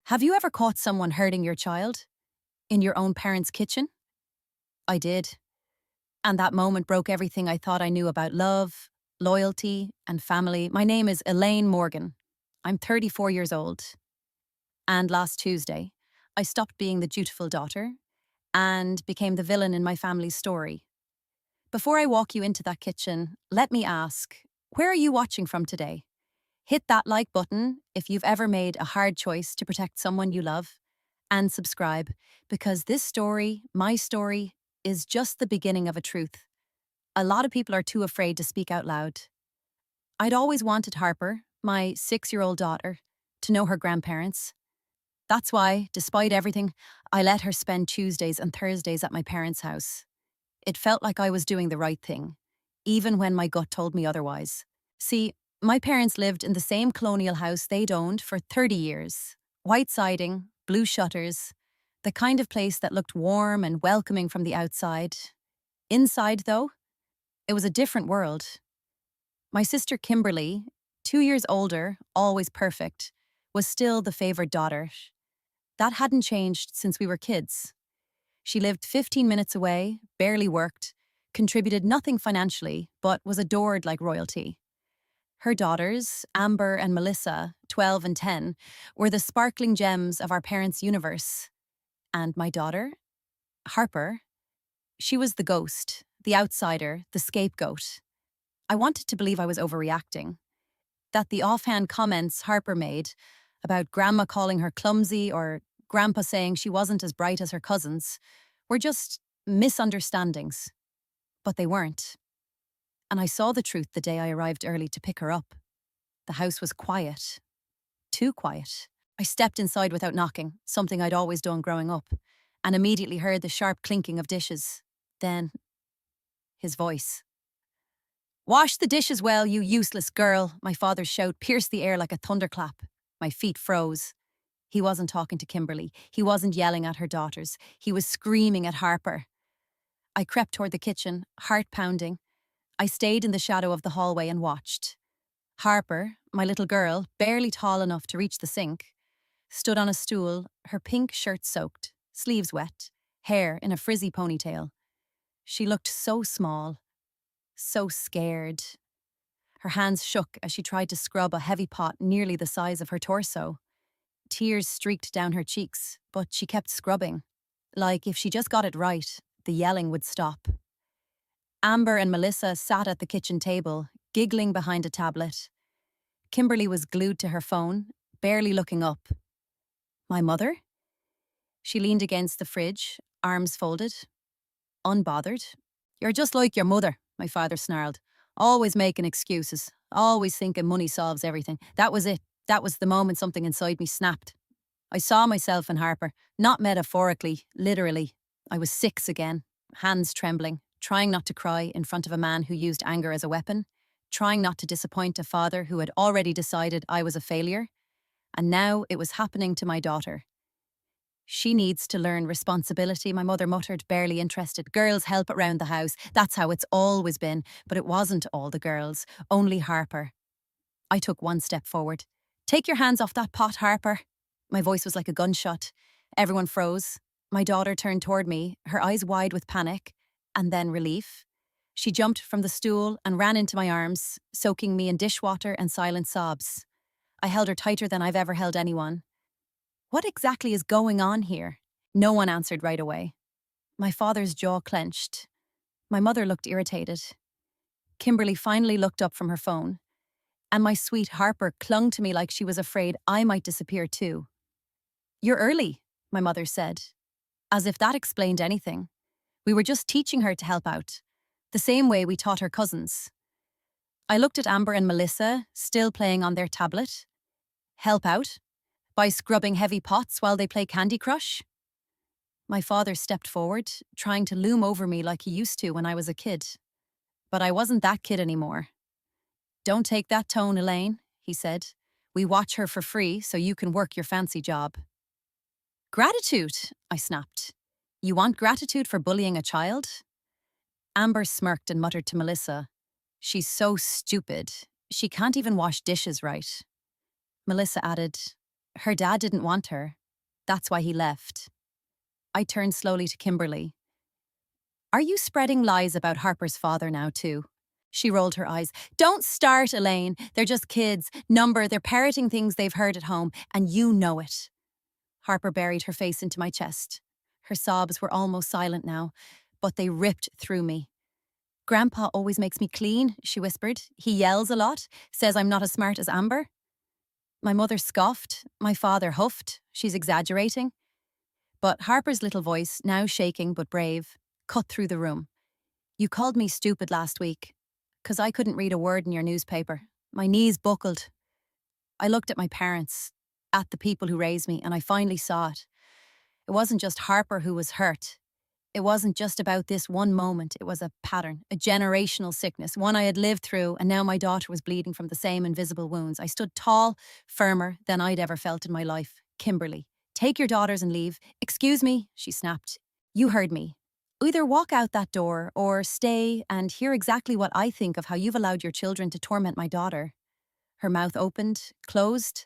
Have you ever caught someone hurting your child in your own parents' kitchen? I did. And that moment broke everything I thought I knew about love, loyalty, and family. My name is Elaine Morgan. I'm 34 years old. And last Tuesday, I stopped being the dutiful daughter and became the villain in my family's story. Before I walk you into that kitchen, let me ask, where are you watching from today? Hit that like button if you've ever made a hard choice to protect someone you love, and subscribe, because this story, my story, is just the beginning of a truth. A lot of people are too afraid to speak out loud. I'd always wanted Harper, my 6-year-old daughter, to know her grandparents. That's why, despite everything, I let her spend Tuesdays and Thursdays at my parents' house. It felt like I was doing the right thing, even when my gut told me otherwise. See, my parents lived in the same colonial house they'd owned for 30 years. White siding, blue shutters, the kind of place that looked warm and welcoming from the outside. Inside, though, it was a different world. My sister Kimberly, 2 years older, always perfect, was still the favored daughter. That hadn't changed since we were kids. She lived 15 minutes away, barely worked, contributed nothing financially, but was adored like royalty. Her daughters, Amber and Melissa, 12 and 10, were the sparkling gems of our parents' universe. And my daughter, Harper, she was the ghost, the outsider, the scapegoat. I wanted to believe I was overreacting, that the offhand comments Harper made about Grandma calling her clumsy or Grandpa saying she wasn't as bright as her cousins were just misunderstandings. But they weren't. And I saw the truth the day I arrived early to pick her up. The house was quiet. Too quiet. I stepped inside without knocking, something I'd always done growing up, and immediately heard the sharp clinking of dishes. Then, his voice. "Wash the dishes well, you useless girl," my father's shout pierced the air like a thunderclap. My feet froze. He wasn't talking to Kimberly. He wasn't yelling at her daughters. He was screaming at Harper. I crept toward the kitchen, heart pounding. I stayed in the shadow of the hallway and watched. Harper, my little girl, barely tall enough to reach the sink, stood on a stool, her pink shirt soaked, sleeves wet, hair in a frizzy ponytail. She looked so small, so scared. Her hands shook as she tried to scrub a heavy pot nearly the size of her torso. Tears streaked down her cheeks, but she kept scrubbing. Like if she just got it right, the yelling would stop. Amber and Melissa sat at the kitchen table, giggling behind a tablet. Kimberly was glued to her phone, barely looking up. My mother? She leaned against the fridge, arms folded, unbothered. "You're just like your mother," my father snarled. "Always making excuses, always thinking money solves everything." That was it. That was the moment something inside me snapped. I saw myself in Harper, not metaphorically, literally. I was 6 again, hands trembling, trying not to cry in front of a man who used anger as a weapon, trying not to disappoint a father who had already decided I was a failure. And now it was happening to my daughter. "She needs to learn responsibility," my mother muttered, barely interested. "Girls help around the house. That's how it's always been." But it wasn't all the girls, only Harper. I took one step forward. "Take your hands off that pot, Harper." My voice was like a gunshot. Everyone froze. My daughter turned toward me, her eyes wide with panic, and then relief. She jumped from the stool and ran into my arms, soaking me in dishwater and silent sobs. I held her tighter than I've ever held anyone. "What exactly is going on here?" No one answered right away. My father's jaw clenched. My mother looked irritated. Kimberly finally looked up from her phone, and my sweet Harper clung to me like she was afraid I might disappear too. "You're early," my mother said, as if that explained anything. We were just teaching her to help out, the same way we taught her cousins. I looked at Amber and Melissa, still playing on their tablet. Help out? By scrubbing heavy pots while they play Candy Crush? My father stepped forward, trying to loom over me like he used to when I was a kid. But I wasn't that kid anymore. "Don't take that tone, Elaine," he said. "We watch her for free so you can work your fancy job." "Gratitude," I snapped. "You want gratitude for bullying a child?" Amber smirked and muttered to Melissa, "She's so stupid. She can't even wash dishes right." Melissa added, "Her dad didn't want her. That's why he left. I turned slowly to Kimberly. Are you spreading lies about Harper's father now, too? She rolled her eyes. Don't start, Elaine. They're just kids. They're parroting things they've heard at home, and you know it. Harper buried her face into my chest. Her sobs were almost silent now, but they ripped through me. Grandpa always makes me clean, she whispered. He yells a lot, says I'm not as smart as Amber. My mother scoffed. My father huffed. She's exaggerating. But Harper's little voice, now shaking but brave, cut through the room. You called me stupid last week, 'cause I couldn't read a word in your newspaper. My knees buckled. I looked at my parents, at the people who raised me, and I finally saw it. It wasn't just Harper who was hurt. It wasn't just about this one moment. It was a pattern, a generational sickness, one I had lived through, and now my daughter was bleeding from the same invisible wounds. I stood tall, firmer than I'd ever felt in my life. Kimberly, take your daughters and leave. Excuse me, she snapped. You heard me. Either walk out that door or stay and hear exactly what I think of how you've allowed your children to torment my daughter. Her mouth opened, closed.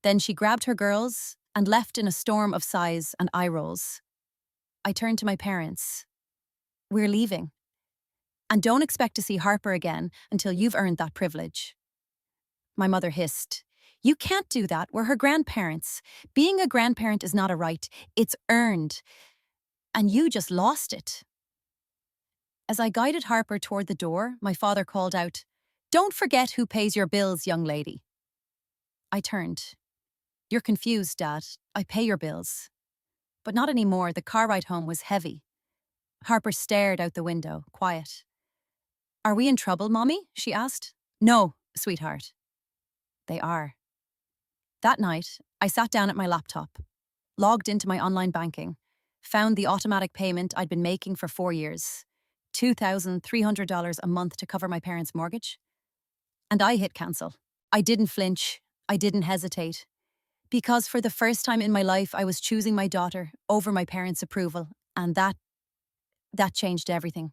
Then she grabbed her girls and left in a storm of sighs and eye rolls. I turned to my parents. We're leaving. And don't expect to see Harper again until you've earned that privilege. My mother hissed. You can't do that. We're her grandparents. Being a grandparent is not a right. It's earned. And you just lost it. As I guided Harper toward the door, my father called out, Don't forget who pays your bills, young lady. I turned. You're confused, Dad. I pay your bills. But not anymore. The car ride home was heavy. Harper stared out the window, quiet. Are we in trouble, Mommy? She asked. No, sweetheart. They are. That night, I sat down at my laptop, logged into my online banking, found the automatic payment I'd been making for 4 years, $2,300 a month to cover my parents' mortgage, and I hit cancel. I didn't flinch. I didn't hesitate. Because for the first time in my life, I was choosing my daughter over my parents' approval, and that changed everything.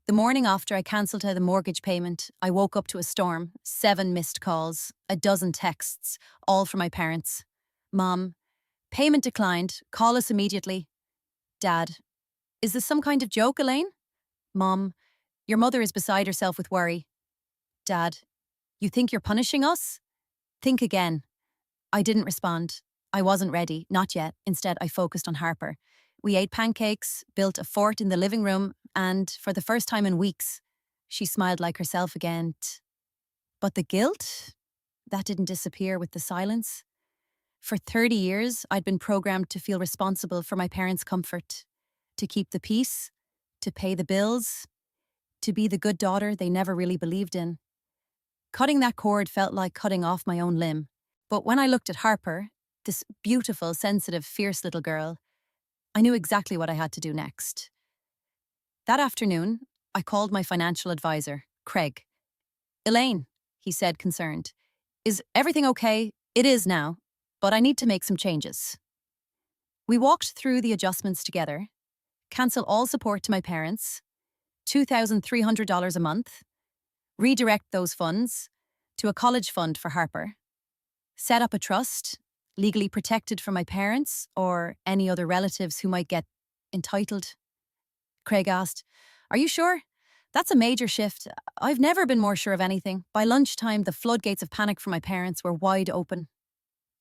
The morning after I cancelled the mortgage payment, I woke up to a storm, 7 missed calls, a dozen texts, all from my parents. Mom, payment declined, call us immediately. Dad, is this some kind of joke, Elaine? Mom, your mother is beside herself with worry. Dad, you think you're punishing us? Think again. I didn't respond. I wasn't ready, not yet. Instead, I focused on Harper. We ate pancakes, built a fort in the living room, and for the first time in weeks, she smiled like herself again. But the guilt? That didn't disappear with the silence. For 30 years, I'd been programmed to feel responsible for my parents' comfort, to keep the peace, to pay the bills, to be the good daughter they never really believed in. Cutting that cord felt like cutting off my own limb. But when I looked at Harper, this beautiful, sensitive, fierce little girl, I knew exactly what I had to do next. That afternoon, I called my financial advisor, Craig. Elaine, he said, concerned, is everything okay? It is now, but I need to make some changes. We walked through the adjustments together, cancel all support to my parents, $2,300 a month, redirect those funds to a college fund for Harper, set up a trust, legally protected from my parents or any other relatives who might get entitled. Craig asked, Are you sure? That's a major shift. I've never been more sure of anything. By lunchtime, the floodgates of panic for my parents were wide open.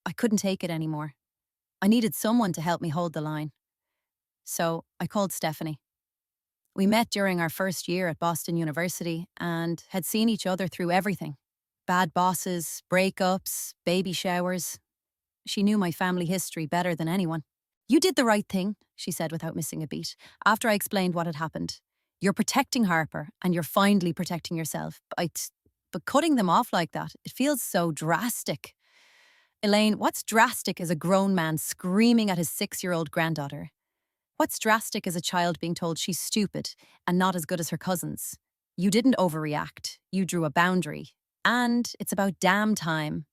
I couldn't take it anymore. I needed someone to help me hold the line. So I called Stephanie. We met during our first year at Boston University and had seen each other through everything. Bad bosses, breakups, baby showers. She knew my family history better than anyone. You did the right thing, she said without missing a beat, after I explained what had happened. You're protecting Harper, and you're finally protecting yourself. But cutting them off like that, it feels so drastic. Elaine, what's drastic is a grown man screaming at his 6-year-old granddaughter. What's drastic is a child being told she's stupid and not as good as her cousins. You didn't overreact. You drew a boundary. And it's about damn time.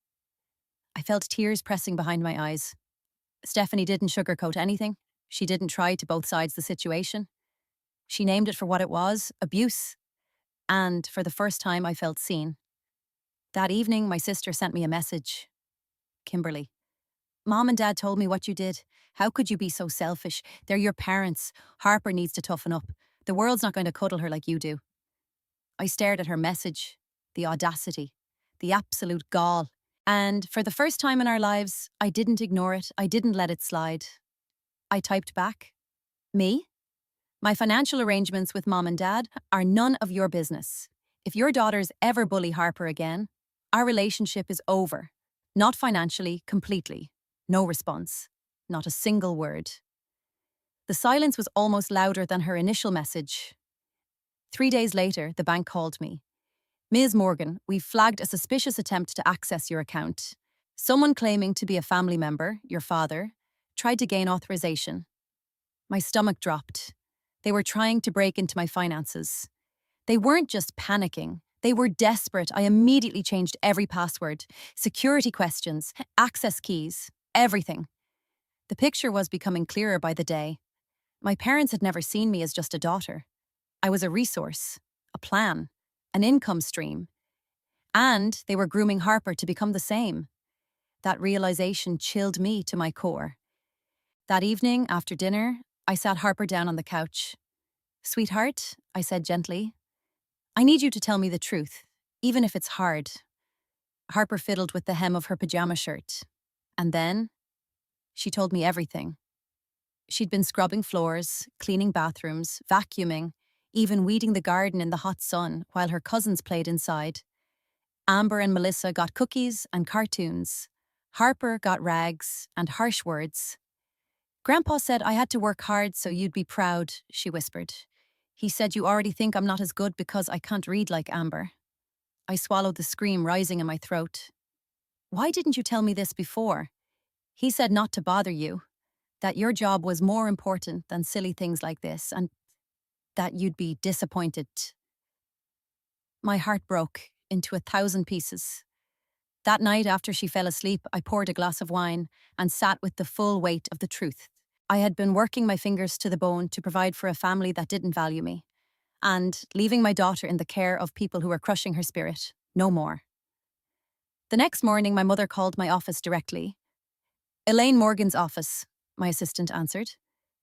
I felt tears pressing behind my eyes. Stephanie didn't sugarcoat anything. She didn't try to both sides the situation. She named it for what it was, abuse. And for the first time, I felt seen. That evening, my sister sent me a message. Kimberly, Mom and Dad told me what you did. How could you be so selfish? They're your parents. Harper needs to toughen up. The world's not going to cuddle her like you do. I stared at her message, the audacity, the absolute gall. And for the first time in our lives, I didn't ignore it. I didn't let it slide. I typed back, "Me? My financial arrangements with Mom and Dad are none of your business. If your daughters ever bully Harper again, our relationship is over. Not financially, completely." No response. Not a single word. The silence was almost louder than her initial message. 3 days later, the bank called me. "Ms. Morgan, we've flagged a suspicious attempt to access your account. Someone claiming to be a family member, your father, tried to gain authorization." My stomach dropped. They were trying to break into my finances. They weren't just panicking. They were desperate. I immediately changed every password, security questions, access keys, everything. The picture was becoming clearer by the day. My parents had never seen me as just a daughter. I was a resource, a plan, an income stream. And they were grooming Harper to become the same. That realization chilled me to my core. That evening, after dinner, I sat Harper down on the couch. "Sweetheart," I said gently, "I need you to tell me the truth, even if it's hard." Harper fiddled with the hem of her pajama shirt. And then, she told me everything. She'd been scrubbing floors, cleaning bathrooms, vacuuming, even weeding the garden in the hot sun while her cousins played inside. Amber and Melissa got cookies and cartoons. Harper got rags and harsh words. "Grandpa said I had to work hard so you'd be proud," she whispered. "He said you already think I'm not as good because I can't read like Amber." I swallowed the scream rising in my throat. "Why didn't you tell me this before?" "He said not to bother you, that your job was more important than silly things like this, and that you'd be disappointed." My heart broke into 1,000 pieces. That night after she fell asleep, I poured a glass of wine and sat with the full weight of the truth. I had been working my fingers to the bone to provide for a family that didn't value me, and leaving my daughter in the care of people who were crushing her spirit. No more. The next morning, my mother called my office directly. "Elaine Morgan's office," my assistant answered.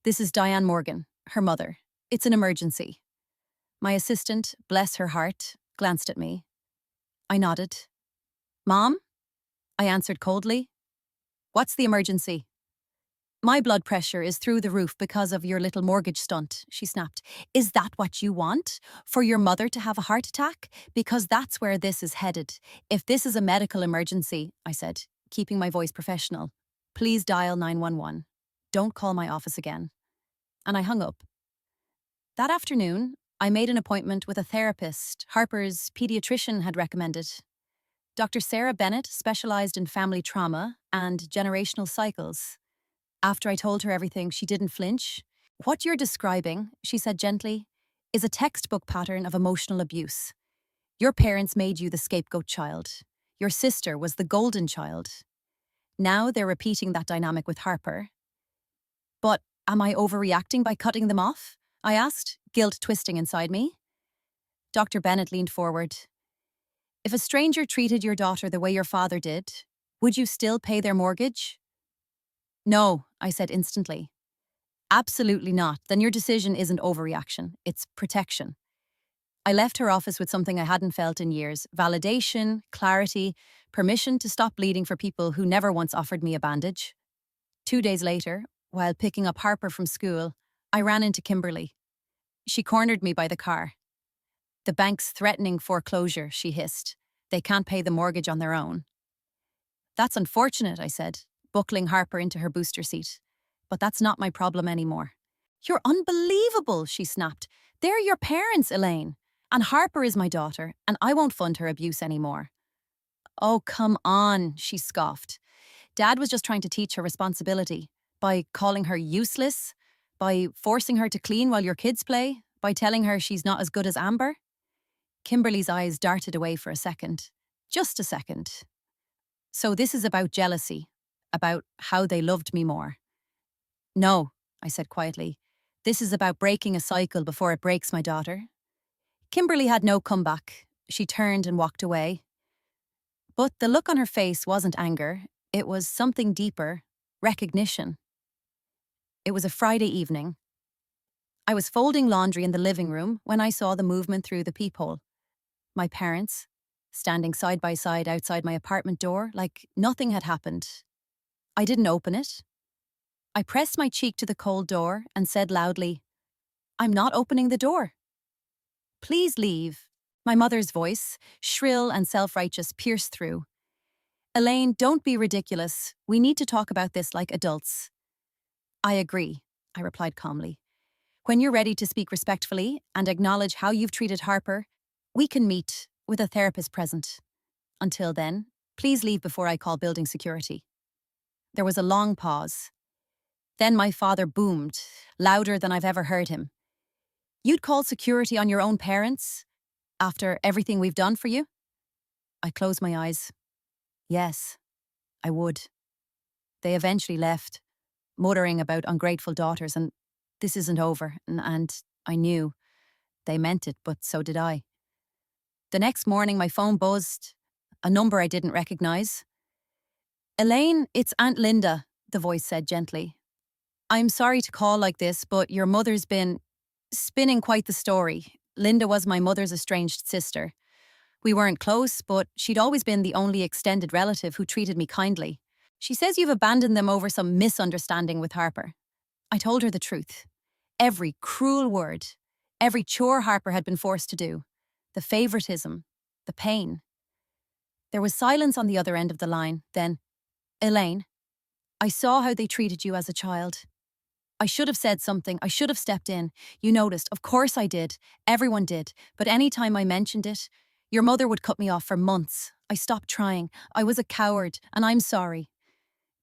"This is Diane Morgan, her mother. It's an emergency." My assistant, bless her heart, glanced at me. I nodded. "Mom?" I answered coldly. "What's the emergency?" "My blood pressure is through the roof because of your little mortgage stunt," she snapped. "Is that what you want? For your mother to have a heart attack? Because that's where this is headed. If this is a medical emergency," I said, keeping my voice professional, "please dial 911. Don't call my office again." And I hung up. That afternoon, I made an appointment with a therapist Harper's pediatrician had recommended. Dr. Sarah Bennett specialized in family trauma and generational cycles. After I told her everything, she didn't flinch. "What you're describing," she said gently, "is a textbook pattern of emotional abuse. Your parents made you the scapegoat child. Your sister was the golden child. Now they're repeating that dynamic with Harper." "But am I overreacting by cutting them off?" I asked, guilt twisting inside me. Dr. Bennett leaned forward. "If a stranger treated your daughter the way your father did, would you still pay their mortgage?" "No," I said instantly. "Absolutely not. Then your decision isn't overreaction, it's protection." I left her office with something I hadn't felt in years: validation, clarity, permission to stop bleeding for people who never once offered me a bandage. 2 days later, while picking up Harper from school, I ran into Kimberly. She cornered me by the car. "The bank's threatening foreclosure," she hissed. "They can't pay the mortgage on their own." "That's unfortunate," I said, buckling Harper into her booster seat. "But that's not my problem anymore." "You're unbelievable," she snapped. "They're your parents, Elaine. And Harper is my daughter, and I won't fund her abuse anymore." "Oh, come on," she scoffed. "Dad was just trying to teach her responsibility. By calling her useless, by forcing her to clean while your kids play, by telling her she's not as good as Amber." Kimberly's eyes darted away for a second. Just a second. "So this is about jealousy, about how they loved me more." "No," I said quietly. "This is about breaking a cycle before it breaks my daughter." Kimberly had no comeback. She turned and walked away. But the look on her face wasn't anger. It was something deeper, recognition. It was a Friday evening. I was folding laundry in the living room when I saw the movement through the peephole. My parents, standing side by side outside my apartment door like nothing had happened. I didn't open it. I pressed my cheek to the cold door and said loudly, "I'm not opening the door. Please leave." My mother's voice, shrill and self-righteous, pierced through. "Elaine, don't be ridiculous. We need to talk about this like adults." "I agree," I replied calmly. "When you're ready to speak respectfully and acknowledge how you've treated Harper, we can meet with a therapist present. Until then, please leave before I call building security." There was a long pause. Then my father boomed, louder than I've ever heard him. "You'd call security on your own parents? After everything we've done for you?" I closed my eyes. Yes, I would. They eventually left, muttering about ungrateful daughters, and this isn't over, and I knew. They meant it, but so did I. The next morning, my phone buzzed, a number I didn't recognize. "Elaine, it's Aunt Linda," the voice said gently. "I'm sorry to call like this, but your mother's been spinning quite the story. Linda was my mother's estranged sister. We weren't close, but she'd always been the only extended relative who treated me kindly. She says you've abandoned them over some misunderstanding with Harper." I told her the truth. Every cruel word, every chore Harper had been forced to do, the favoritism, the pain. There was silence on the other end of the line. Then, "Elaine, I saw how they treated you as a child. I should have said something. I should have stepped in. You noticed. Of course I did. Everyone did. But any time I mentioned it, your mother would cut me off for months. I stopped trying. I was a coward, and I'm sorry."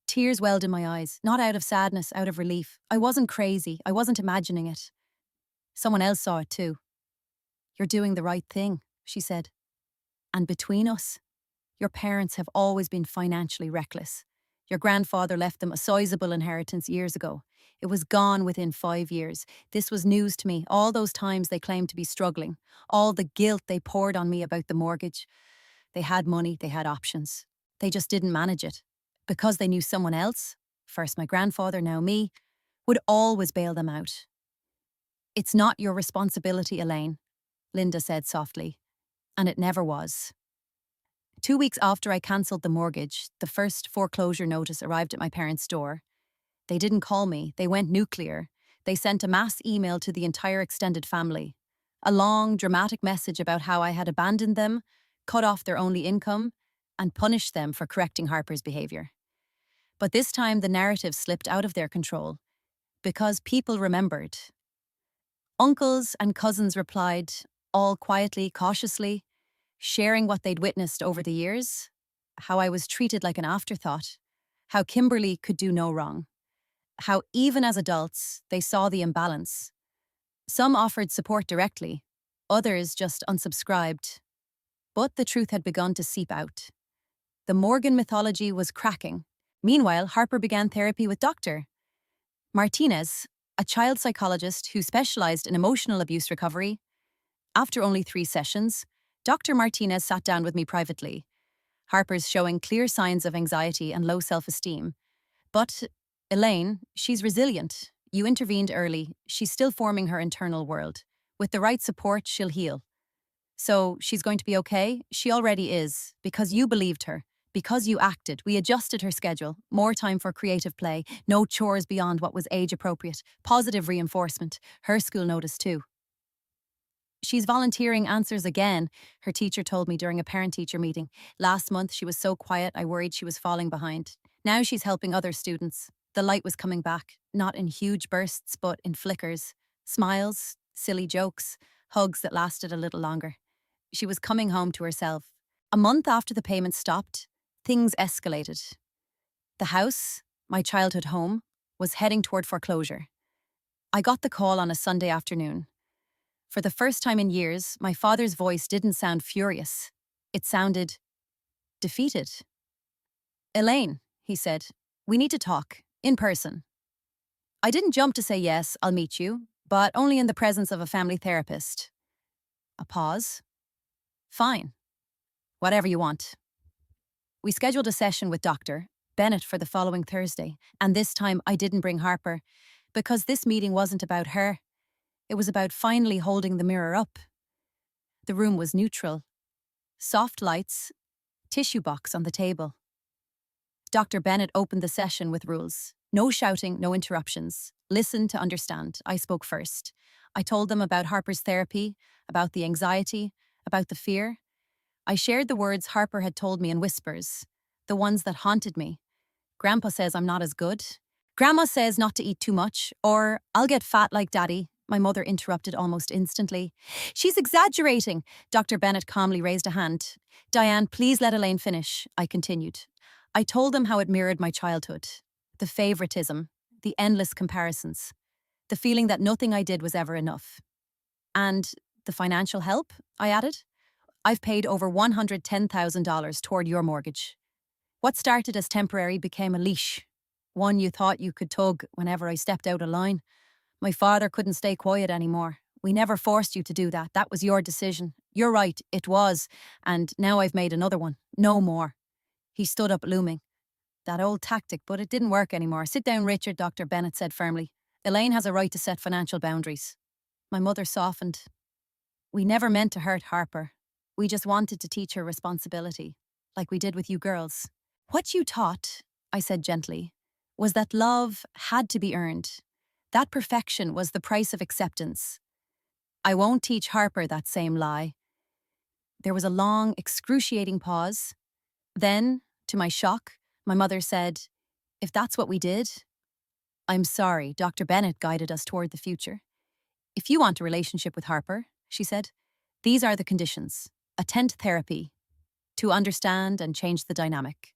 Tears welled in my eyes, not out of sadness, out of relief. I wasn't crazy. I wasn't imagining it. Someone else saw it too. "You're doing the right thing," she said. "And between us, your parents have always been financially reckless. Your grandfather left them a sizable inheritance years ago. It was gone within 5 years. This was news to me. All those times they claimed to be struggling. All the guilt they poured on me about the mortgage. They had money, they had options. They just didn't manage it. Because they knew someone else, first my grandfather, now me, would always bail them out." "It's not your responsibility, Elaine," Linda said softly. "And it never was." 2 weeks after I cancelled the mortgage, the first foreclosure notice arrived at my parents' door. They didn't call me. They went nuclear. They sent a mass email to the entire extended family. A long, dramatic message about how I had abandoned them, cut off their only income, and punished them for correcting Harper's behaviour. But this time the narrative slipped out of their control, because people remembered. Uncles and cousins replied, all quietly, cautiously, sharing what they'd witnessed over the years, how I was treated like an afterthought, how Kimberly could do no wrong, how even as adults they saw the imbalance. Some offered support directly, others just unsubscribed. But the truth had begun to seep out. The Morgan mythology was cracking. Meanwhile, Harper began therapy with Dr. Martinez, a child psychologist who specialized in emotional abuse recovery. After only 3 sessions, Dr. Martinez sat down with me privately. Harper's showing clear signs of anxiety and low self-esteem. "But, Elaine, she's resilient. You intervened early. She's still forming her internal world. With the right support, she'll heal. So, she's going to be okay? She already is, because you believed her. Because you acted, we adjusted her schedule, more time for creative play, no chores beyond what was age-appropriate, positive reinforcement, her school notice too. She's volunteering answers again," her teacher told me during a parent-teacher meeting. "Last month she was so quiet I worried she was falling behind. Now she's helping other students. The light was coming back, not in huge bursts but in flickers. Smiles, silly jokes, hugs that lasted a little longer. She was coming home to herself. A month after the payments stopped, things escalated. The house, my childhood home, was heading toward foreclosure. I got the call on a Sunday afternoon. For the first time in years, my father's voice didn't sound furious. It sounded defeated. "Elaine," he said, "we need to talk, in person." I didn't jump to say yes, I'll meet you, but only in the presence of a family therapist. A pause. "Fine. Whatever you want." We scheduled a session with Dr. Bennett for the following Thursday, and this time I didn't bring Harper, because this meeting wasn't about her. It was about finally holding the mirror up. The room was neutral. Soft lights, tissue box on the table. Dr. Bennett opened the session with rules. No shouting, no interruptions. Listen to understand. I spoke first. I told them about Harper's therapy, about the anxiety, about the fear. I shared the words Harper had told me in whispers, the ones that haunted me. Grandpa says I'm not as good. Grandma says not to eat too much, or I'll get fat like Daddy. My mother interrupted almost instantly. She's exaggerating. Dr. Bennett calmly raised a hand. Diane, please let Elaine finish, I continued. I told them how it mirrored my childhood. The favoritism, the endless comparisons, the feeling that nothing I did was ever enough. And the financial help, I added. I've paid over $110,000 toward your mortgage. What started as temporary became a leash, one you thought you could tug whenever I stepped out of line. My father couldn't stay quiet anymore. We never forced you to do that. That was your decision. You're right, it was. And now I've made another one. No more. He stood up looming. That old tactic, but it didn't work anymore. Sit down, Richard, Dr. Bennett said firmly. Elaine has a right to set financial boundaries. My mother softened. We never meant to hurt Harper. We just wanted to teach her responsibility, like we did with you girls. What you taught, I said gently, was that love had to be earned. That perfection was the price of acceptance. I won't teach Harper that same lie. There was a long, excruciating pause. Then, to my shock, my mother said, if that's what we did, I'm sorry, Dr. Bennett guided us toward the future. If you want a relationship with Harper, she said, these are the conditions. Attend therapy to understand and change the dynamic.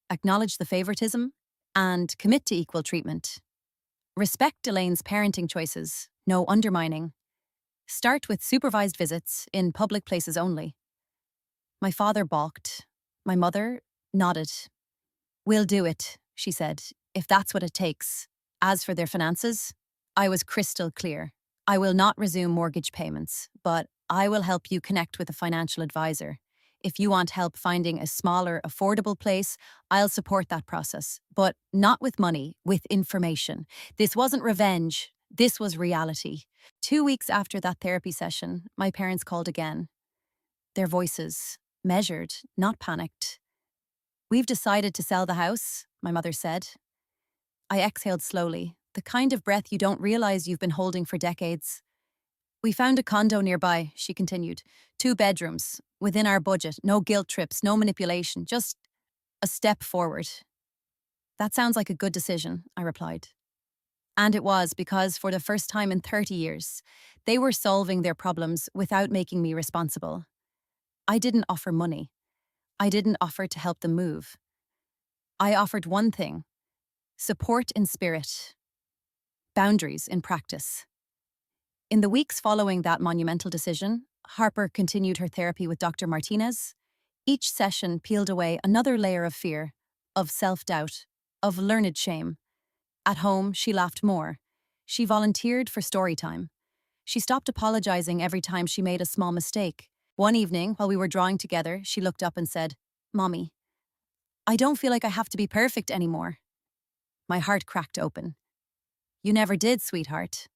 Acknowledge the favoritism and commit to equal treatment. Respect Elaine's parenting choices, no undermining. Start with supervised visits in public places only. My father balked. My mother nodded. We'll do it, she said, if that's what it takes. As for their finances, I was crystal clear. I will not resume mortgage payments, but I will help you connect with a financial advisor. If you want help finding a smaller, affordable place, I'll support that process. But not with money, with information. This wasn't revenge. This was reality. 2 weeks after that therapy session, my parents called again. Their voices, measured, not panicked. We've decided to sell the house, my mother said. I exhaled slowly, the kind of breath you don't realize you've been holding for decades. We found a condo nearby, she continued. 2 bedrooms, within our budget, no guilt trips, no manipulation, just a step forward. That sounds like a good decision, I replied. And it was, because for the first time in 30 years, they were solving their problems without making me responsible. I didn't offer money. I didn't offer to help them move. I offered one thing: support in spirit, boundaries in practice. In the weeks following that monumental decision, Harper continued her therapy with Dr. Martinez. Each session peeled away another layer of fear, of self-doubt, of learned shame. At home, she laughed more. She volunteered for story time. She stopped apologizing every time she made a small mistake. One evening, while we were drawing together, she looked up and said, Mommy, I don't feel like I have to be perfect anymore. My heart cracked open. You never did, sweetheart.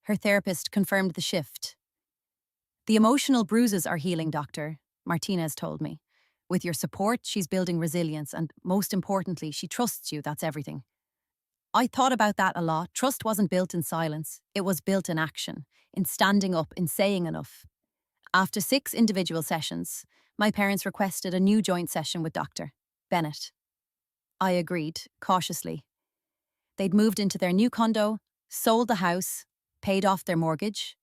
Her therapist confirmed the shift. The emotional bruises are healing, doctor, Martinez told me. With your support, she's building resilience, and most importantly, she trusts you, that's everything. I thought about that a lot. Trust wasn't built in silence. It was built in action, in standing up, in saying enough. After 6 individual sessions, my parents requested a new joint session with Dr. Bennett. I agreed, cautiously. They'd moved into their new condo, sold the house, paid off their mortgage.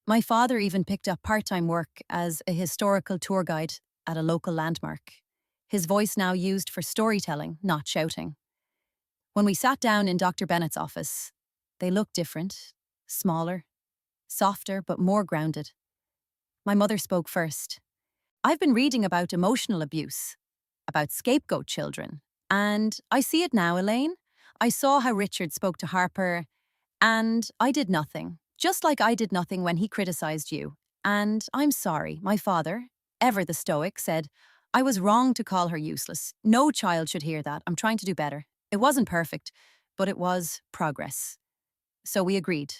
My father even picked up part-time work as a historical tour guide at a local landmark. His voice now used for storytelling, not shouting. When we sat down in Dr. Bennett's office, they looked different, smaller, softer, but more grounded. My mother spoke first. I've been reading about emotional abuse, about scapegoat children, and I see it now, Elaine. I saw how Richard spoke to Harper, and I did nothing, just like I did nothing when he criticized you. And I'm sorry, my father, ever the stoic, said, I was wrong to call her useless. No child should hear that. I'm trying to do better. It wasn't perfect, but it was progress. So we agreed.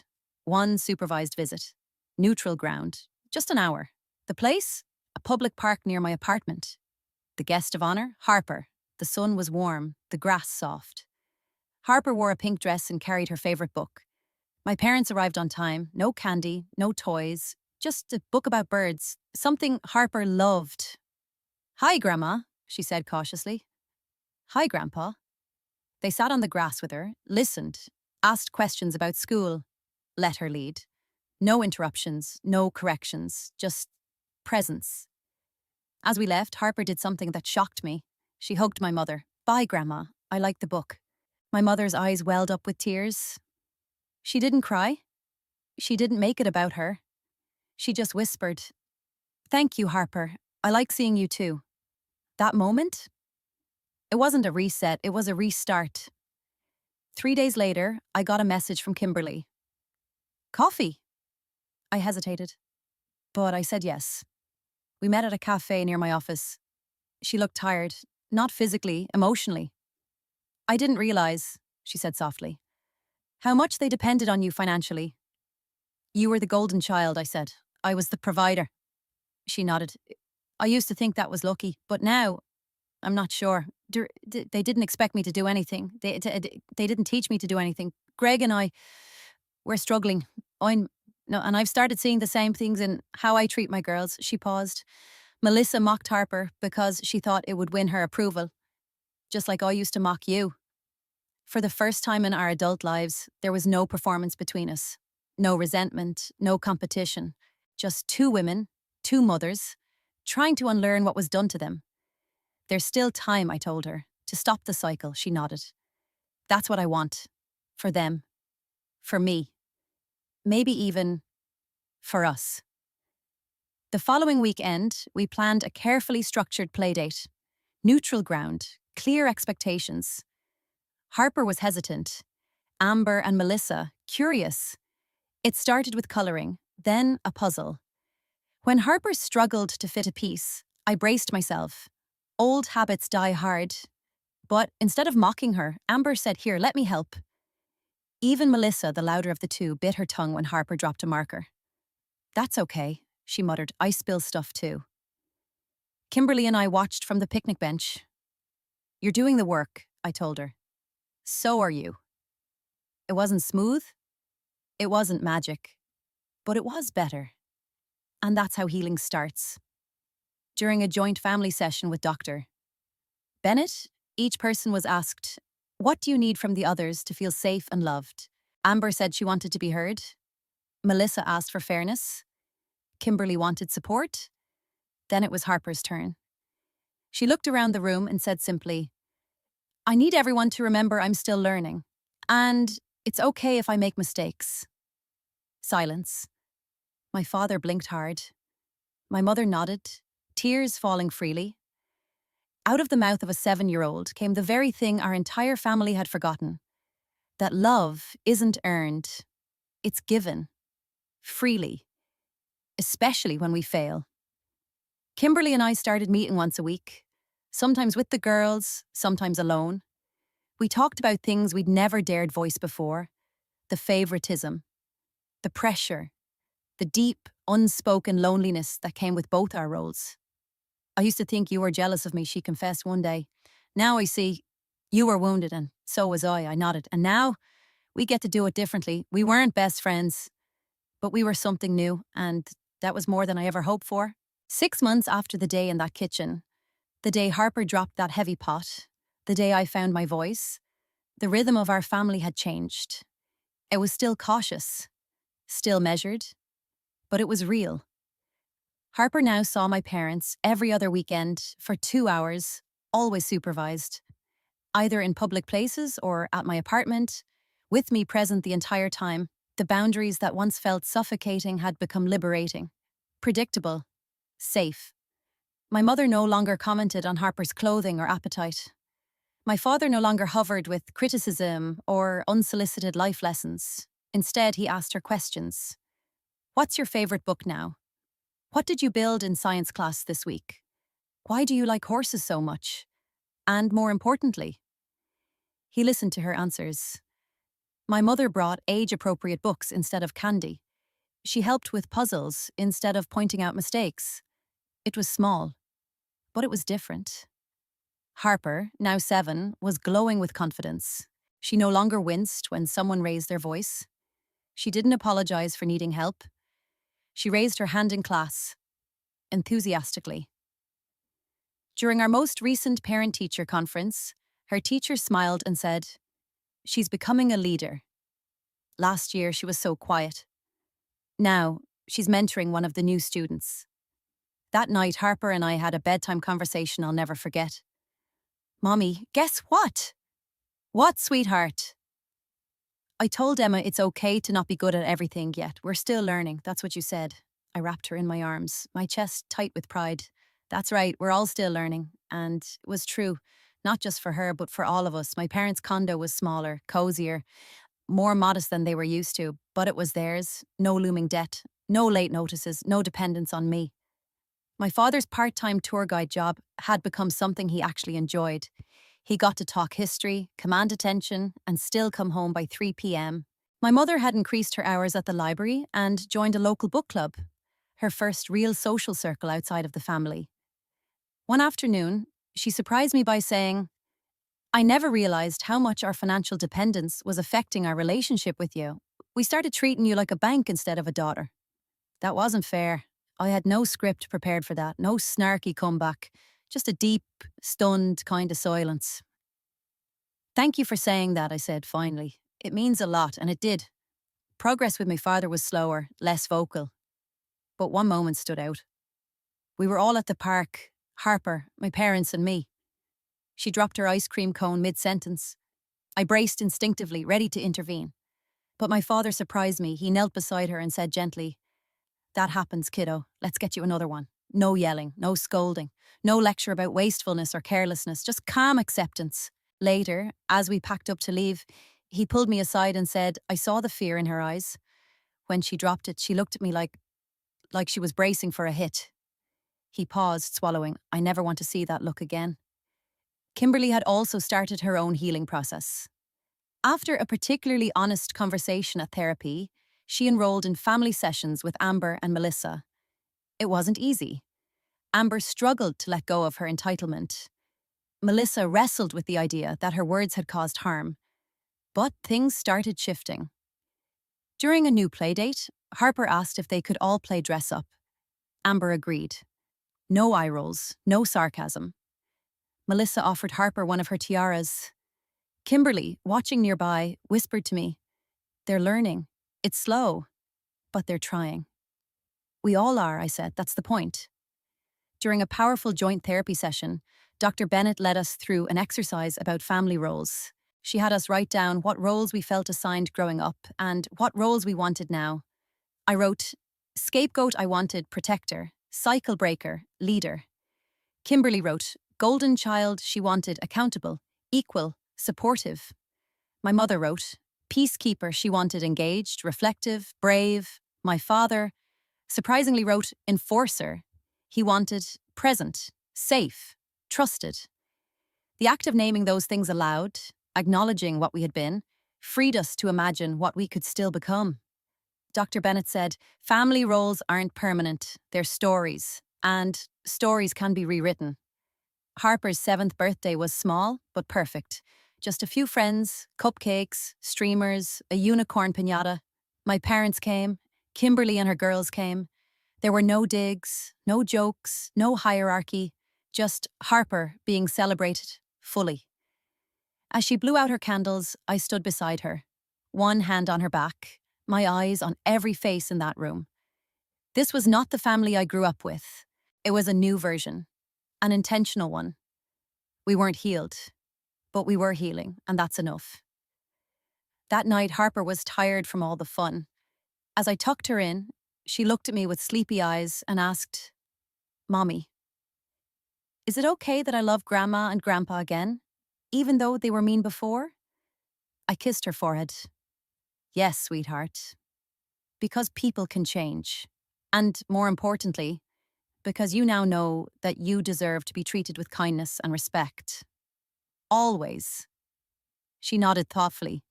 One supervised visit. Neutral ground. Just an hour. The place? A public park near my apartment. The guest of honor? Harper. The sun was warm, the grass soft. Harper wore a pink dress and carried her favorite book. My parents arrived on time. No candy, no toys, just a book about birds. Something Harper loved. Hi, Grandma, she said cautiously. Hi, Grandpa. They sat on the grass with her, listened, asked questions about school, let her lead. No interruptions, no corrections, just presence. As we left, Harper did something that shocked me. She hugged my mother. Bye, Grandma. I like the book. My mother's eyes welled up with tears. She didn't cry. She didn't make it about her. She just whispered, Thank you, Harper. I like seeing you too. That moment? It wasn't a reset, it was a restart. 3 days later, I got a message from Kimberly. Coffee? I hesitated, but I said yes. We met at a cafe near my office. She looked tired, not physically, emotionally. I didn't realize, she said softly, how much they depended on you financially. You were the golden child, I said. I was the provider. She nodded. I used to think that was lucky, but now, I'm not sure. They didn't expect me to do anything. They didn't teach me to do anything. Greg and I, we're struggling. No, and I've started seeing the same things in how I treat my girls. She paused. Melissa mocked Harper because she thought it would win her approval, just like I used to mock you. For the first time in our adult lives, there was no performance between us. No resentment, no competition. Just two women, two mothers, trying to unlearn what was done to them. There's still time, I told her, to stop the cycle, she nodded. That's what I want. For them. For me. Maybe even for us. The following weekend, we planned a carefully structured playdate. Neutral ground, clear expectations. Harper was hesitant. Amber and Melissa, curious. It started with colouring, then a puzzle. When Harper struggled to fit a piece, I braced myself. Old habits die hard. But instead of mocking her, Amber said, Here, let me help. Even Melissa, the louder of the two, bit her tongue when Harper dropped a marker. That's okay, she muttered. I spill stuff too. Kimberly and I watched from the picnic bench. You're doing the work, I told her. So are you. It wasn't smooth. It wasn't magic. But it was better. And that's how healing starts. During a joint family session with Dr. Bennett, each person was asked, What do you need from the others to feel safe and loved? Amber said she wanted to be heard. Melissa asked for fairness. Kimberly wanted support. Then it was Harper's turn. She looked around the room and said simply, I need everyone to remember I'm still learning. And it's okay if I make mistakes. Silence. My father blinked hard. My mother nodded, tears falling freely. Out of the mouth of a 7-year-old came the very thing our entire family had forgotten. That love isn't earned. It's given. Freely. Especially when we fail. Kimberly and I started meeting once a week. Sometimes with the girls, sometimes alone. We talked about things we'd never dared voice before. The favoritism. The pressure. The deep, unspoken loneliness that came with both our roles. I used to think you were jealous of me, she confessed one day. Now I see you were wounded and so was I nodded. And now we get to do it differently. We weren't best friends, but we were something new, and that was more than I ever hoped for. 6 months after the day in that kitchen, the day Harper dropped that heavy pot, the day I found my voice, the rhythm of our family had changed. It was still cautious, still measured, but it was real. Harper now saw my parents every other weekend for 2 hours, always supervised, either in public places or at my apartment, with me present the entire time. The boundaries that once felt suffocating had become liberating, predictable, safe. My mother no longer commented on Harper's clothing or appetite. My father no longer hovered with criticism or unsolicited life lessons. Instead, he asked her questions. What's your favorite book now? What did you build in science class this week? Why do you like horses so much? And more importantly, he listened to her answers. My mother brought age-appropriate books instead of candy. She helped with puzzles instead of pointing out mistakes. It was small, but it was different. Harper, now 7, was glowing with confidence. She no longer winced when someone raised their voice. She didn't apologize for needing help. She raised her hand in class, enthusiastically. During our most recent parent-teacher conference, her teacher smiled and said, "She's becoming a leader. Last year, she was so quiet. Now, she's mentoring one of the new students." That night, Harper and I had a bedtime conversation I'll never forget. "Mommy, guess what?" "What, sweetheart?" "I told Emma it's okay to not be good at everything yet. We're still learning. That's what you said." I wrapped her in my arms, my chest tight with pride. That's right, we're all still learning. And it was true, not just for her, but for all of us. My parents' condo was smaller, cozier, more modest than they were used to, but it was theirs. No looming debt, no late notices, no dependence on me. My father's part-time tour guide job had become something he actually enjoyed. He got to talk history, command attention, and still come home by 3 p.m. My mother had increased her hours at the library and joined a local book club, her first real social circle outside of the family. One afternoon, she surprised me by saying, "I never realized how much our financial dependence was affecting our relationship with you. We started treating you like a bank instead of a daughter." That wasn't fair. I had no script prepared for that, no snarky comeback, just a deep, stunned kind of silence. "Thank you for saying that," I said finally. "It means a lot," and it did. Progress with my father was slower, less vocal. But one moment stood out. We were all at the park, Harper, my parents and me. She dropped her ice cream cone mid-sentence. I braced instinctively, ready to intervene. But my father surprised me. He knelt beside her and said gently, "That happens, kiddo. Let's get you another one. No yelling, no scolding, no lecture about wastefulness or carelessness, just calm acceptance." Later, as we packed up to leave, he pulled me aside and said, I saw the fear in her eyes. When she dropped it, she looked at me like she was bracing for a hit. He paused, swallowing. I never want to see that look again. Kimberly had also started her own healing process. After a particularly honest conversation at therapy, she enrolled in family sessions with Amber and Melissa. It wasn't easy. Amber struggled to let go of her entitlement. Melissa wrestled with the idea that her words had caused harm. But things started shifting. During a new playdate, Harper asked if they could all play dress-up. Amber agreed. No eye rolls, no sarcasm. Melissa offered Harper one of her tiaras. Kimberly, watching nearby, whispered to me, "They're learning. It's slow, but they're trying." "We all are," I said. "That's the point." During a powerful joint therapy session, Dr. Bennett led us through an exercise about family roles. She had us write down what roles we felt assigned growing up and what roles we wanted now. I wrote, scapegoat I wanted, protector, cycle breaker, leader. Kimberly wrote, golden child she wanted, accountable, equal, supportive. My mother wrote, peacekeeper she wanted, engaged, reflective, brave. My father, surprisingly, wrote, enforcer. He wanted present, safe, trusted. The act of naming those things aloud, acknowledging what we had been, freed us to imagine what we could still become. Dr. Bennett said, family roles aren't permanent, they're stories, and stories can be rewritten. Harper's 7th birthday was small, but perfect. Just a few friends, cupcakes, streamers, a unicorn piñata. My parents came, Kimberly and her girls came. There were no digs, no jokes, no hierarchy, just Harper being celebrated fully. As she blew out her candles, I stood beside her, one hand on her back, my eyes on every face in that room. This was not the family I grew up with. It was a new version, an intentional one. We weren't healed, but we were healing, and that's enough. That night, Harper was tired from all the fun. As I tucked her in, she looked at me with sleepy eyes and asked, Mommy, is it okay that I love Grandma and Grandpa again, even though they were mean before? I kissed her forehead. Yes, sweetheart. Because people can change. And more importantly, because you now know that you deserve to be treated with kindness and respect. Always. She nodded thoughtfully.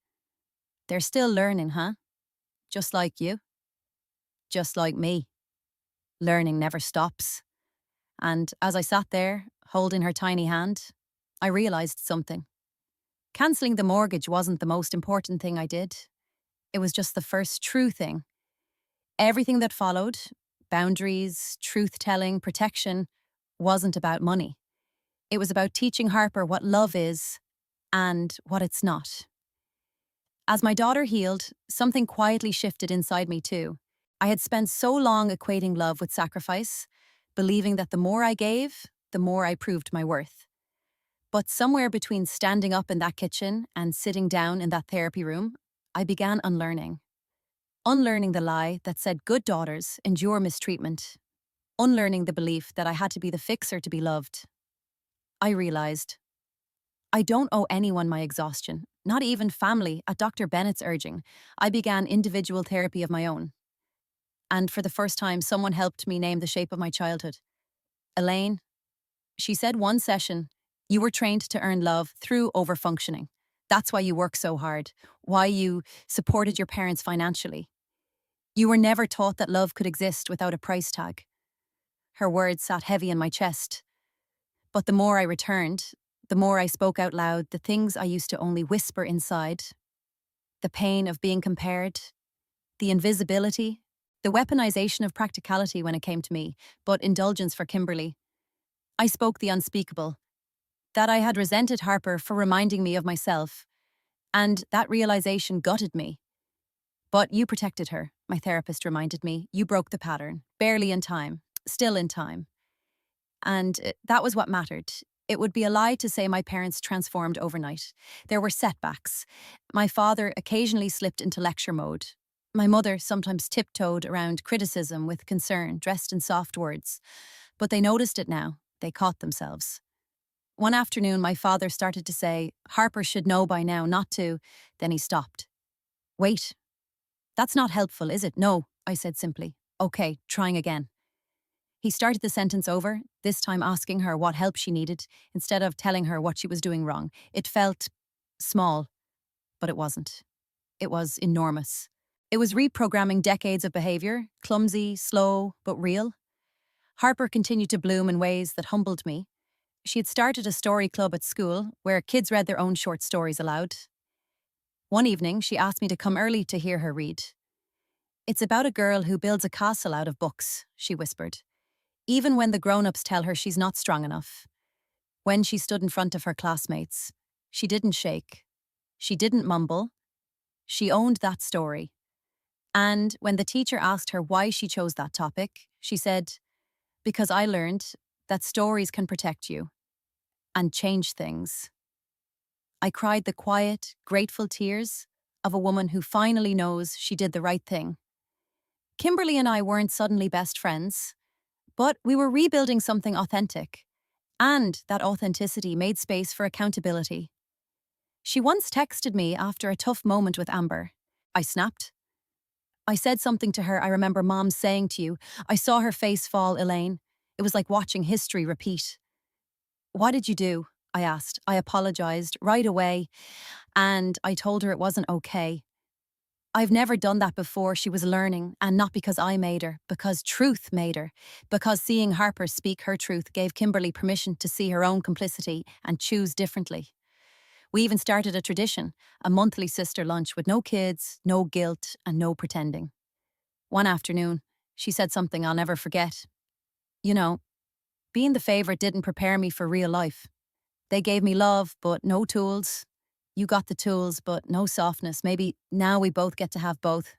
They're still learning, huh? Just like you. Just like me. Learning never stops. And as I sat there, holding her tiny hand, I realized something. Cancelling the mortgage wasn't the most important thing I did. It was just the first true thing. Everything that followed, boundaries, truth-telling, protection, wasn't about money. It was about teaching Harper what love is and what it's not. As my daughter healed, something quietly shifted inside me too. I had spent so long equating love with sacrifice, believing that the more I gave, the more I proved my worth. But somewhere between standing up in that kitchen and sitting down in that therapy room, I began unlearning. Unlearning the lie that said good daughters endure mistreatment. Unlearning the belief that I had to be the fixer to be loved. I realized I don't owe anyone my exhaustion, not even family. At Dr. Bennett's urging, I began individual therapy of my own. And for the first time, someone helped me name the shape of my childhood. Elaine, she said one session, you were trained to earn love through overfunctioning. That's why you work so hard, why you supported your parents financially. You were never taught that love could exist without a price tag. Her words sat heavy in my chest. But the more I returned, the more I spoke out loud the things I used to only whisper inside. The pain of being compared, the invisibility, the weaponization of practicality when it came to me, but indulgence for Kimberly. I spoke the unspeakable, that I had resented Harper for reminding me of myself, and that realization gutted me. But you protected her, my therapist reminded me. You broke the pattern, barely in time, still in time. And that was what mattered. It would be a lie to say my parents transformed overnight. There were setbacks. My father occasionally slipped into lecture mode. My mother sometimes tiptoed around criticism with concern, dressed in soft words. But they noticed it now. They caught themselves. One afternoon, my father started to say, Harper should know by now not to. Then he stopped. Wait, that's not helpful, is it? No, I said simply. Okay, trying again. He started the sentence over, this time asking her what help she needed, instead of telling her what she was doing wrong. It felt small, but it wasn't. It was enormous. It was reprogramming decades of behavior, clumsy, slow, but real. Harper continued to bloom in ways that humbled me. She had started a story club at school, where kids read their own short stories aloud. One evening, she asked me to come early to hear her read. It's about a girl who builds a castle out of books, she whispered. Even when the grown-ups tell her she's not strong enough. When she stood in front of her classmates, she didn't shake. She didn't mumble. She owned that story. And when the teacher asked her why she chose that topic, she said, because I learned that stories can protect you and change things. I cried the quiet, grateful tears of a woman who finally knows she did the right thing. Kimberly and I weren't suddenly best friends, but we were rebuilding something authentic, and that authenticity made space for accountability. She once texted me after a tough moment with Amber. I snapped. I said something to her I remember Mom saying to you. I saw her face fall, Elaine. It was like watching history repeat. What did you do? I asked. I apologized right away, and I told her it wasn't okay. I've never done that before. She was learning, and not because I made her, because truth made her, because seeing Harper speak her truth gave Kimberly permission to see her own complicity and choose differently. We even started a tradition, a monthly sister lunch with no kids, no guilt, and no pretending. One afternoon, she said something I'll never forget. You know, being the favorite didn't prepare me for real life. They gave me love, but no tools. You got the tools, but no softness. Maybe now we both get to have both.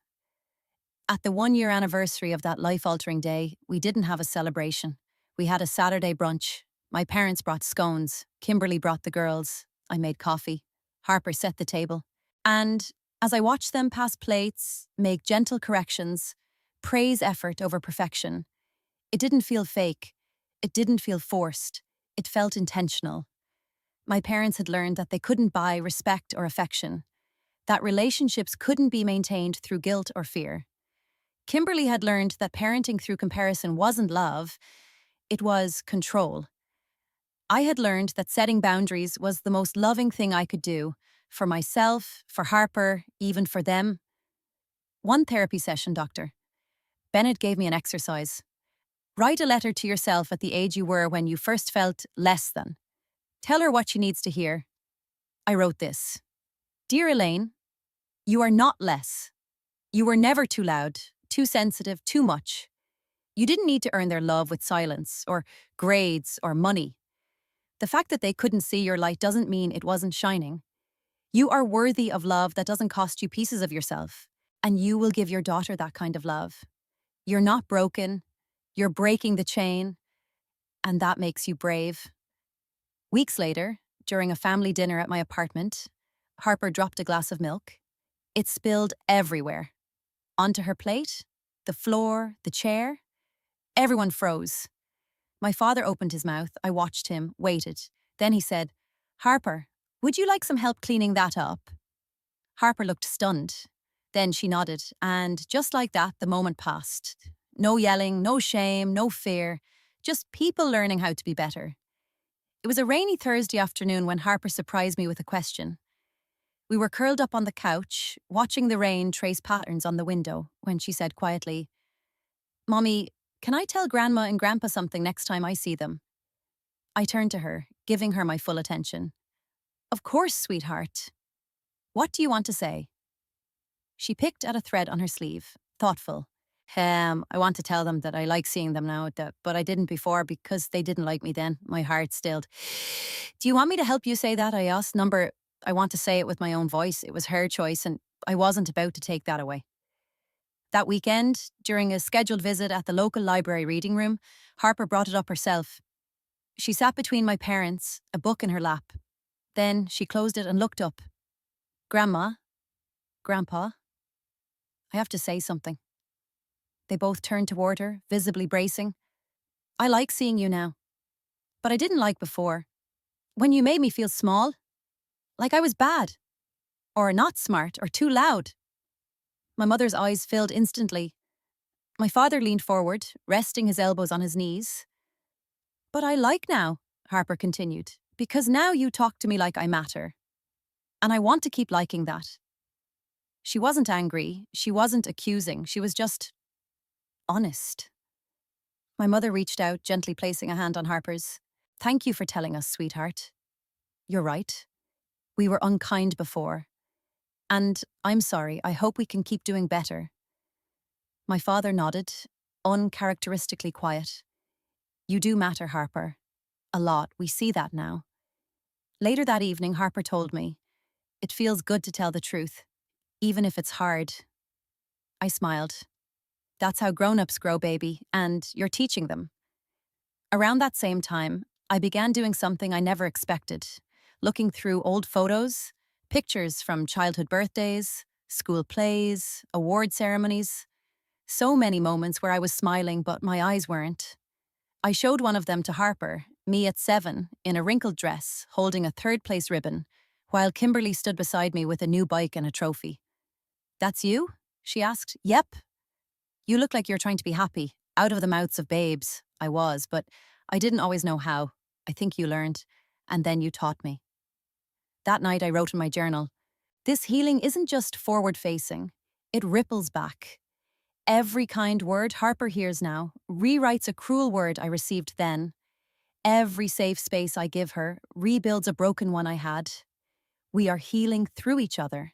At the 1-year anniversary of that life-altering day, we didn't have a celebration. We had a Saturday brunch. My parents brought scones. Kimberly brought the girls. I made coffee. Harper set the table. And as I watched them pass plates, make gentle corrections, praise effort over perfection, it didn't feel fake. It didn't feel forced. It felt intentional. My parents had learned that they couldn't buy respect or affection, that relationships couldn't be maintained through guilt or fear. Kimberly had learned that parenting through comparison wasn't love, It was control. I had learned that setting boundaries was the most loving thing I could do for myself, for Harper, even for them. One therapy session, doctor. Bennett gave me an exercise. Write a letter to yourself at the age you were when you first felt less than. Tell her what she needs to hear. I wrote this. Dear Elaine, you are not less. You were never too loud, too sensitive, too much. You didn't need to earn their love with silence, or grades, or money. The fact that they couldn't see your light doesn't mean it wasn't shining. You are worthy of love that doesn't cost you pieces of yourself, and you will give your daughter that kind of love. You're not broken, you're breaking the chain, and that makes you brave. Weeks later, during a family dinner at my apartment, Harper dropped a glass of milk. It spilled everywhere. Onto her plate, the floor, the chair. Everyone froze. My father opened his mouth. I watched him, waited. Then he said, Harper, would you like some help cleaning that up? Harper looked stunned. Then she nodded, and just like that, the moment passed. No yelling, no shame, no fear, just people learning how to be better. It was a rainy Thursday afternoon when Harper surprised me with a question. We were curled up on the couch, watching the rain trace patterns on the window, when she said quietly, Mommy, can I tell Grandma and Grandpa something next time I see them? I turned to her, giving her my full attention. Of course, sweetheart. What do you want to say? She picked at a thread on her sleeve, thoughtful. I want to tell them that I like seeing them now, but I didn't before because they didn't like me then. My heart stilled. Do you want me to help you say that? I asked. I want to say it with my own voice. It was her choice, and I wasn't about to take that away. That weekend, during a scheduled visit at the local library reading room, Harper brought it up herself. She sat between my parents, a book in her lap. Then she closed it and looked up. Grandma, Grandpa, I have to say something. They both turned toward her, visibly bracing. I like seeing you now. But I didn't like before. When you made me feel small. Like I was bad. Or not smart, or too loud. My mother's eyes filled instantly. My father leaned forward, resting his elbows on his knees. But I like now, Harper continued, because now you talk to me like I matter. And I want to keep liking that. She wasn't angry, she wasn't accusing, she was just honest. My mother reached out, gently placing a hand on Harper's. Thank you for telling us, sweetheart. You're right. We were unkind before. And I'm sorry, I hope we can keep doing better. My father nodded, uncharacteristically quiet. You do matter, Harper. A lot, we see that now. Later that evening, Harper told me, it feels good to tell the truth, even if it's hard. I smiled. That's how grown-ups grow, baby, and you're teaching them. Around that same time, I began doing something I never expected, looking through old photos, pictures from childhood birthdays, school plays, award ceremonies. So many moments where I was smiling, but my eyes weren't. I showed one of them to Harper, me at 7, in a wrinkled dress, holding a third-place ribbon, while Kimberly stood beside me with a new bike and a trophy. That's you? She asked. Yep. You look like you're trying to be happy, out of the mouths of babes. I was, but I didn't always know how. I think you learned, and then you taught me. That night I wrote in my journal, this healing isn't just forward-facing, it ripples back. Every kind word Harper hears now rewrites a cruel word I received then. Every safe space I give her rebuilds a broken one I had. We are healing through each other.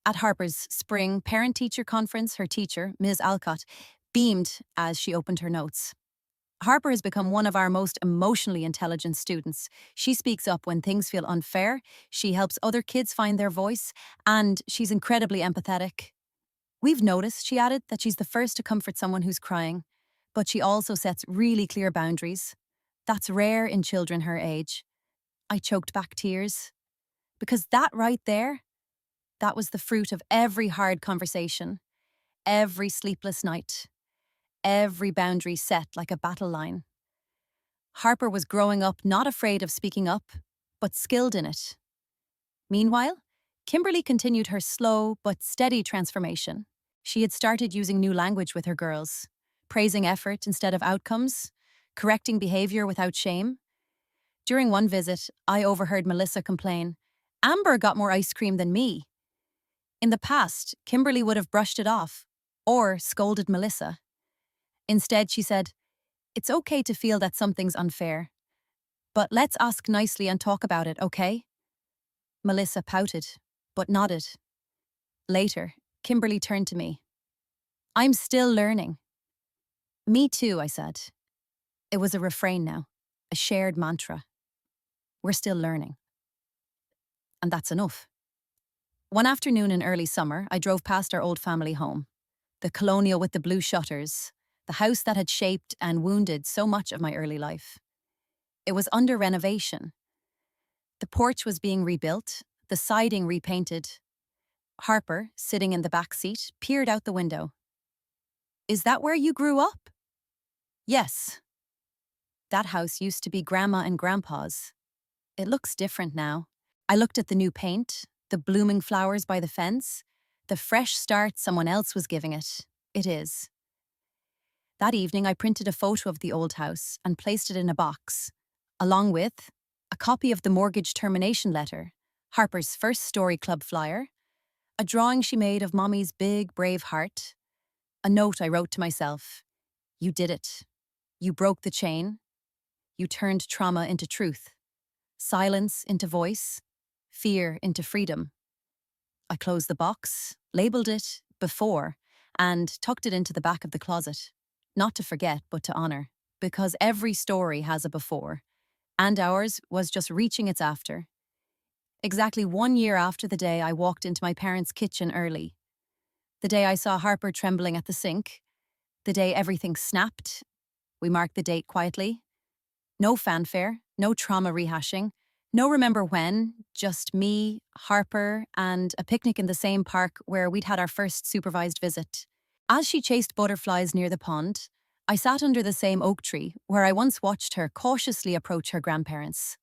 At Harper's spring parent-teacher conference, her teacher, Ms. Alcott, beamed as she opened her notes. Harper has become one of our most emotionally intelligent students. She speaks up when things feel unfair, she helps other kids find their voice, and she's incredibly empathetic. We've noticed, she added, that she's the first to comfort someone who's crying, but she also sets really clear boundaries. That's rare in children her age. I choked back tears. Because that right there, that was the fruit of every hard conversation, every sleepless night, every boundary set like a battle line. Harper was growing up not afraid of speaking up, but skilled in it. Meanwhile, Kimberly continued her slow but steady transformation. She had started using new language with her girls, praising effort instead of outcomes, correcting behavior without shame. During one visit, I overheard Melissa complain, "Amber got more ice cream than me." In the past, Kimberly would have brushed it off or scolded Melissa. Instead, she said, "It's okay to feel that something's unfair, but let's ask nicely and talk about it, okay?" Melissa pouted, but nodded. Later, Kimberly turned to me. "I'm still learning." "Me too," I said. It was a refrain now, a shared mantra. We're still learning. And that's enough. One afternoon in early summer, I drove past our old family home, the colonial with the blue shutters, the house that had shaped and wounded so much of my early life. It was under renovation. The porch was being rebuilt, the siding repainted. Harper, sitting in the back seat, peered out the window. "Is that where you grew up?" "Yes. That house used to be Grandma and Grandpa's. It looks different now." I looked at the new paint, the blooming flowers by the fence, the fresh start someone else was giving it. It is. That evening, I printed a photo of the old house and placed it in a box, along with a copy of the mortgage termination letter, Harper's first story club flyer, a drawing she made of Mommy's big, brave heart, a note I wrote to myself. "You did it. You broke the chain. You turned trauma into truth, silence into voice, fear into freedom." I closed the box, labeled it "Before," and tucked it into the back of the closet. Not to forget, but to honor, because every story has a before, and ours was just reaching its after. Exactly 1 year after the day I walked into my parents' kitchen early, the day I saw Harper trembling at the sink, the day everything snapped. We marked the date quietly. No fanfare, no trauma rehashing, no remember when, just me, Harper, and a picnic in the same park where we'd had our first supervised visit. As she chased butterflies near the pond, I sat under the same oak tree where I once watched her cautiously approach her grandparents.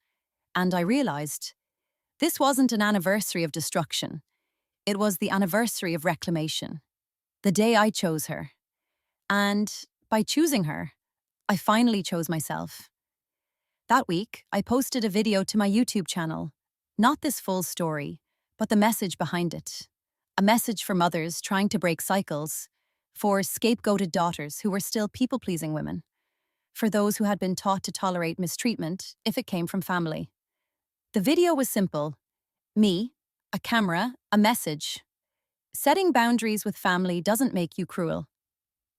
And I realized this wasn't an anniversary of destruction. It was the anniversary of reclamation. The day I chose her. And by choosing her, I finally chose myself. That week, I posted a video to my YouTube channel. Not this full story, but the message behind it. A message for mothers trying to break cycles, for scapegoated daughters who were still people-pleasing women, for those who had been taught to tolerate mistreatment if it came from family. The video was simple. Me, a camera, a message. Setting boundaries with family doesn't make you cruel.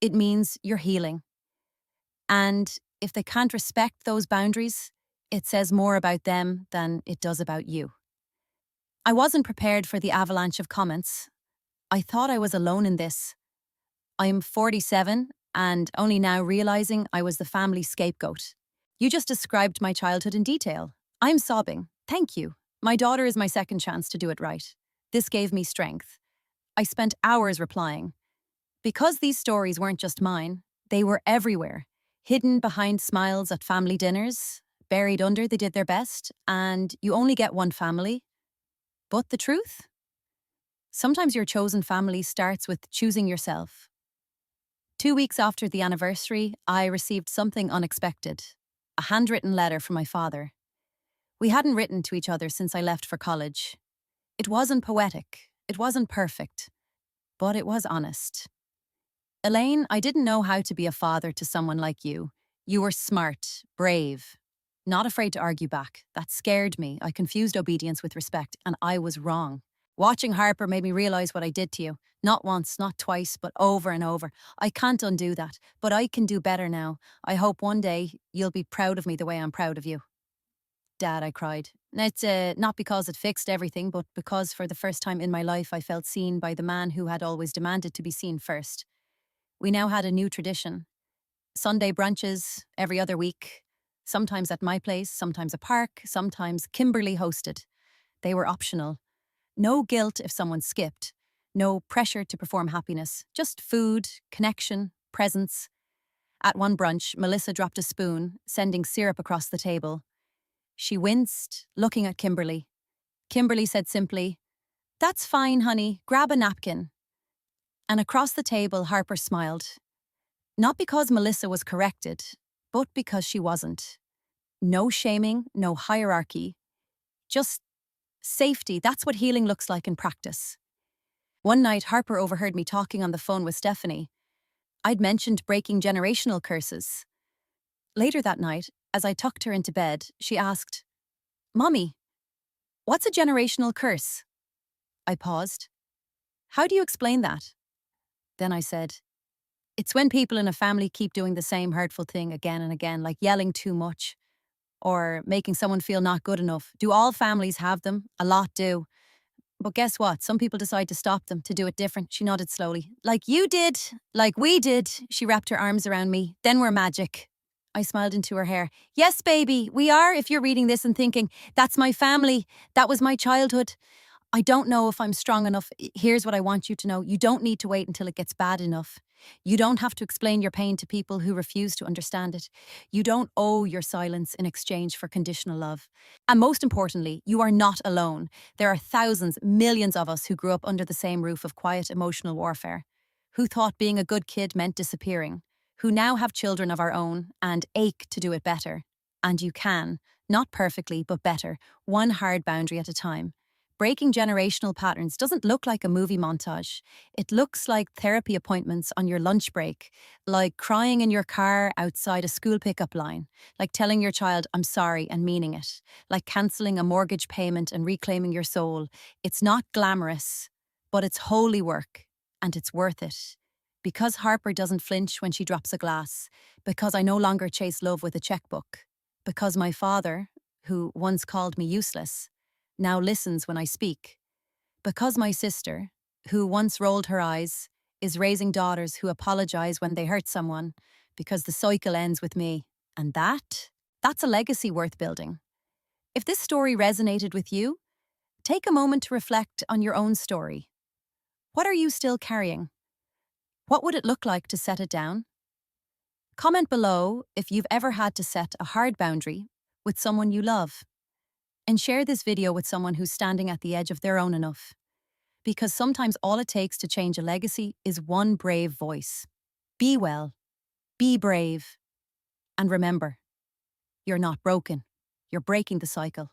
It means you're healing. And if they can't respect those boundaries, it says more about them than it does about you. I wasn't prepared for the avalanche of comments. I thought I was alone in this. I'm 47 and only now realizing I was the family scapegoat. "You just described my childhood in detail. I'm sobbing. Thank you. My daughter is my second chance to do it right. This gave me strength." I spent hours replying. Because these stories weren't just mine, they were everywhere. Hidden behind smiles at family dinners, buried under "they did their best," and "you only get one family." But the truth? Sometimes your chosen family starts with choosing yourself. 2 weeks after the anniversary, I received something unexpected. A handwritten letter from my father. We hadn't written to each other since I left for college. It wasn't poetic, it wasn't perfect, but it was honest. "Elaine, I didn't know how to be a father to someone like you. You were smart, brave, not afraid to argue back. That scared me. I confused obedience with respect, and I was wrong. Watching Harper made me realize what I did to you. Not once, not twice, but over and over. I can't undo that, but I can do better now. I hope one day you'll be proud of me the way I'm proud of you." "Dad," I cried. It's not because it fixed everything, but because for the first time in my life I felt seen by the man who had always demanded to be seen first. We now had a new tradition. Sunday brunches, every other week. Sometimes at my place, sometimes a park, sometimes Kimberly hosted. They were optional. No guilt if someone skipped. No pressure to perform happiness. Just food, connection, presence. At one brunch, Melissa dropped a spoon, sending syrup across the table. She winced, looking at Kimberly. Kimberly said simply, "That's fine, honey. Grab a napkin." And across the table, Harper smiled. Not because Melissa was corrected, but because she wasn't. No shaming, no hierarchy, just safety. That's what healing looks like in practice. One night, Harper overheard me talking on the phone with Stephanie. I'd mentioned breaking generational curses. Later that night, as I tucked her into bed, she asked, "Mommy, what's a generational curse?" I paused. "How do you explain that?" Then I said, "It's when people in a family keep doing the same hurtful thing again and again, like yelling too much or making someone feel not good enough. Do all families have them? A lot do. But guess what? Some people decide to stop them, to do it different." She nodded slowly. "Like you did, like we did." She wrapped her arms around me. "Then we're magic." I smiled into her hair. "Yes, baby, we are. If you're reading this and thinking, that's my family, that was my childhood. I don't know if I'm strong enough. Here's what I want you to know. You don't need to wait until it gets bad enough. You don't have to explain your pain to people who refuse to understand it. You don't owe your silence in exchange for conditional love. And most importantly, you are not alone. There are thousands, millions of us who grew up under the same roof of quiet emotional warfare, who thought being a good kid meant disappearing, who now have children of our own and ache to do it better. And you can, not perfectly, but better, one hard boundary at a time. Breaking generational patterns doesn't look like a movie montage. It looks like therapy appointments on your lunch break, like crying in your car outside a school pickup line, like telling your child, "I'm sorry," and meaning it, like cancelling a mortgage payment and reclaiming your soul. It's not glamorous, but it's holy work, and it's worth it. Because Harper doesn't flinch when she drops a glass, because I no longer chase love with a checkbook, because my father, who once called me useless, now listens when I speak, because my sister, who once rolled her eyes, is raising daughters who apologize when they hurt someone, because the cycle ends with me. And that's a legacy worth building. If this story resonated with you, take a moment to reflect on your own story. What are you still carrying? What would it look like to set it down? Comment below if you've ever had to set a hard boundary with someone you love. And share this video with someone who's standing at the edge of their own enough. Because sometimes all it takes to change a legacy is one brave voice. Be well, be brave, and remember, you're not broken. You're breaking the cycle.